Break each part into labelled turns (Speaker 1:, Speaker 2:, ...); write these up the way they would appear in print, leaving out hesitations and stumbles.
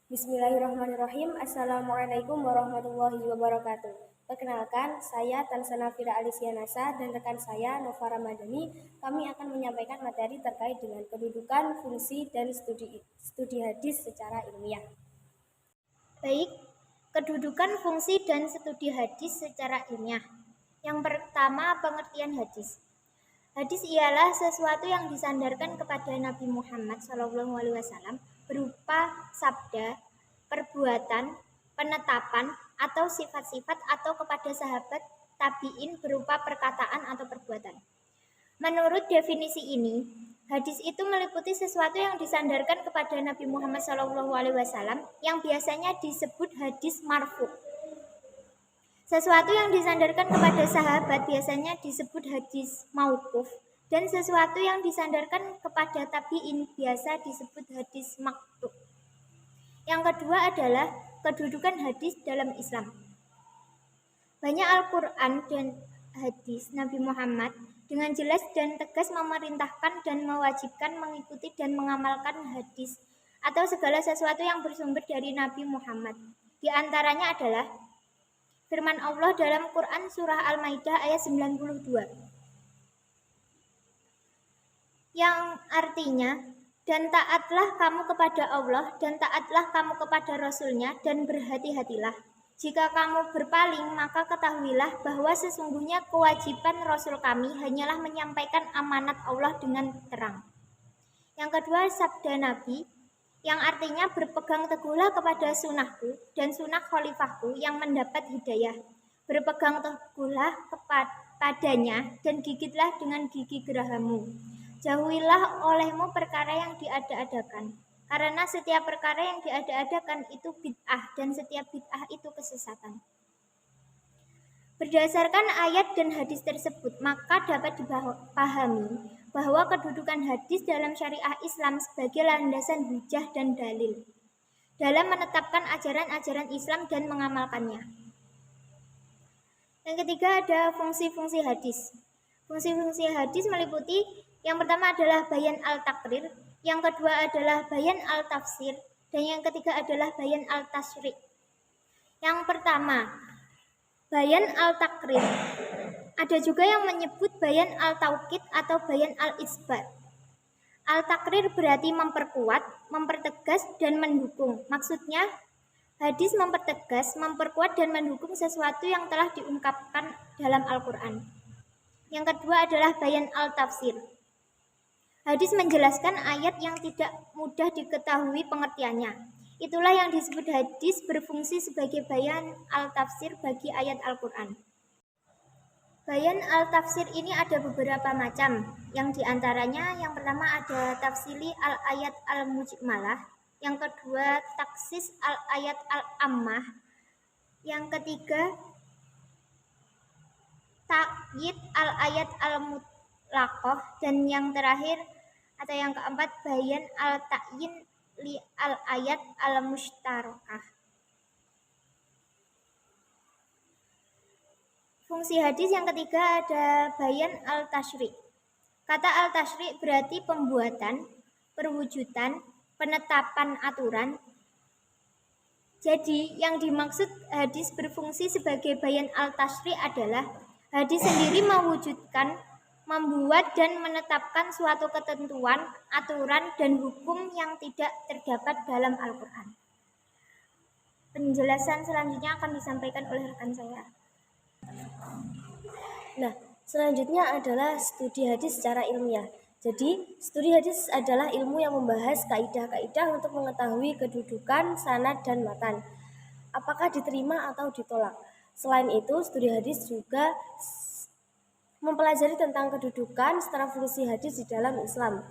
Speaker 1: Bismillahirrahmanirrahim. Assalamualaikum warahmatullahi wabarakatuh. Perkenalkan, saya Tansana Fira Alisianasa dan rekan saya Nova Ramadhani. Kami akan menyampaikan materi terkait dengan kedudukan, fungsi, dan studi hadis secara ilmiah.
Speaker 2: Baik, kedudukan, fungsi, dan studi hadis secara ilmiah. Yang pertama, pengertian hadis. Hadis ialah sesuatu yang disandarkan kepada Nabi Muhammad SAW berupa sabda, perbuatan, penetapan, atau sifat-sifat atau kepada sahabat tabi'in berupa perkataan atau perbuatan. Menurut definisi ini, hadis itu meliputi sesuatu yang disandarkan kepada Nabi Muhammad SAW yang biasanya disebut hadis marfu. Sesuatu yang disandarkan kepada sahabat biasanya disebut hadis mauquf, dan sesuatu yang disandarkan kepada tabi'in biasa disebut hadis maqtu'. Yang kedua adalah kedudukan hadis dalam Islam. Banyak Al-Quran dan hadis Nabi Muhammad dengan jelas dan tegas memerintahkan dan mewajibkan mengikuti dan mengamalkan hadis atau segala sesuatu yang bersumber dari Nabi Muhammad. Di antaranya adalah firman Allah dalam Quran Surah Al-Maidah ayat 92 yang artinya, dan taatlah kamu kepada Allah dan taatlah kamu kepada Rasul-Nya dan berhati-hatilah. Jika kamu berpaling, maka ketahuilah bahwa sesungguhnya kewajiban Rasul kami hanyalah menyampaikan amanat Allah dengan terang. Yang kedua, sabda Nabi, yang artinya berpegang teguhlah kepada sunnahku dan sunnah khalifahku yang mendapat hidayah. Berpegang teguhlah kepadanya dan gigitlah dengan gigi gerahamu. Jauhilah olehmu perkara yang diada-adakan, karena setiap perkara yang diada-adakan itu bid'ah dan setiap bid'ah itu kesesatan. Berdasarkan ayat dan hadis tersebut, maka dapat dipahami bahwa kedudukan hadis dalam syariah Islam sebagai landasan hujah dan dalil dalam menetapkan ajaran-ajaran Islam dan mengamalkannya. Yang ketiga ada fungsi-fungsi hadis. Fungsi-fungsi hadis meliputi yang pertama adalah bayan al-takrir, yang kedua adalah bayan al-tafsir, dan yang ketiga adalah bayan al-tasri'. Yang pertama, bayan al-takrir. Ada juga yang menyebut bayan al-taukid atau bayan al-isbat. Al-takrir berarti memperkuat, mempertegas, dan mendukung. Maksudnya, hadis mempertegas, memperkuat, dan mendukung sesuatu yang telah diungkapkan dalam Al-Quran. Yang kedua adalah bayan al-tafsir. Hadis menjelaskan ayat yang tidak mudah diketahui pengertiannya. Itulah yang disebut hadis berfungsi sebagai bayan al-tafsir bagi ayat Al-Quran. Bayan al-tafsir ini ada beberapa macam. Yang diantaranya yang pertama ada tafsili al-ayat al-mujmalah. Yang kedua taksis al-ayat al-ammah. Yang ketiga takyid al-ayat al-mutlaqah. Dan yang terakhir atau yang keempat bayan al-ta'yin li al-ayat al-mushtarakah. Fungsi hadis yang ketiga ada bayan al-tashri'. Kata al-tashri' berarti pembuatan, perwujudan, penetapan aturan. Jadi yang dimaksud hadis berfungsi sebagai bayan al-tashri' adalah hadis sendiri mewujudkan, membuat dan menetapkan suatu ketentuan, aturan, dan hukum yang tidak terdapat dalam Al-Quran. Penjelasan selanjutnya akan disampaikan oleh rekan saya.
Speaker 1: Nah, selanjutnya adalah studi hadis secara ilmiah. Jadi, studi hadis adalah ilmu yang membahas kaidah-kaidah untuk mengetahui kedudukan, sanad, dan matan. Apakah diterima atau ditolak? Selain itu, studi hadis juga mempelajari tentang kedudukan serta fungsi hadis di dalam Islam.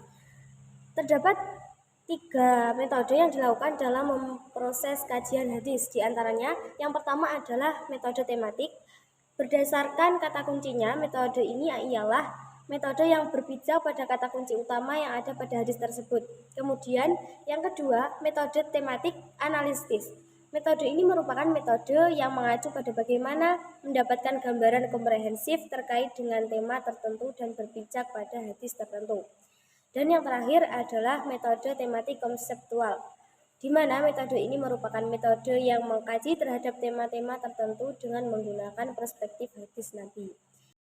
Speaker 1: Terdapat 3 metode yang dilakukan dalam memproses kajian hadis. Di antaranya, yang pertama adalah metode tematik. Berdasarkan kata kuncinya, metode ini ialah metode yang berpijak pada kata kunci utama yang ada pada hadis tersebut. Kemudian, yang kedua, metode tematik analisis. Metode ini merupakan metode yang mengacu pada bagaimana mendapatkan gambaran komprehensif terkait dengan tema tertentu dan berpijak pada hadis tertentu. Dan yang terakhir adalah metode tematik konseptual. di mana metode ini merupakan metode yang mengkaji terhadap tema-tema tertentu dengan menggunakan perspektif hadis Nabi.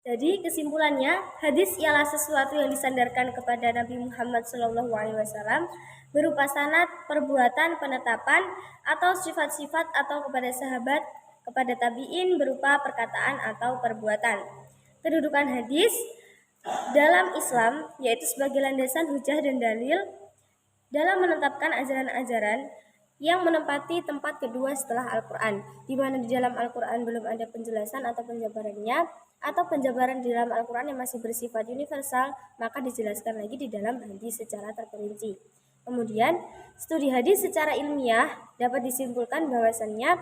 Speaker 1: Jadi kesimpulannya, hadis ialah sesuatu yang disandarkan kepada Nabi Muhammad SAW berupa sanad, perbuatan, penetapan, atau sifat-sifat, atau kepada sahabat, kepada tabi'in berupa perkataan atau perbuatan. Kedudukan hadis dalam Islam yaitu sebagai landasan hujah dan dalil dalam menetapkan ajaran-ajaran yang menempati tempat kedua setelah Al-Quran, di mana di dalam Al-Quran belum ada penjelasan atau penjabarannya, atau penjabaran di dalam Al-Quran yang masih bersifat universal, maka dijelaskan lagi di dalam hadis secara terperinci. Kemudian, studi hadis secara ilmiah dapat disimpulkan bahwasannya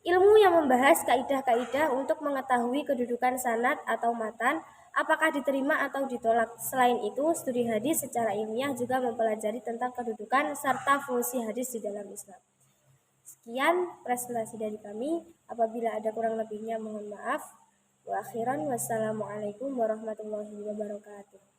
Speaker 1: ilmu yang membahas kaidah-kaidah untuk mengetahui kedudukan sanad atau matan, apakah diterima atau ditolak. Selain itu, studi hadis secara ilmiah juga mempelajari tentang kedudukan serta fungsi hadis di dalam Islam. Sekian presentasi dari kami. Apabila ada kurang lebihnya mohon maaf. Wa akhiran wassalamualaikum warahmatullahi wabarakatuh.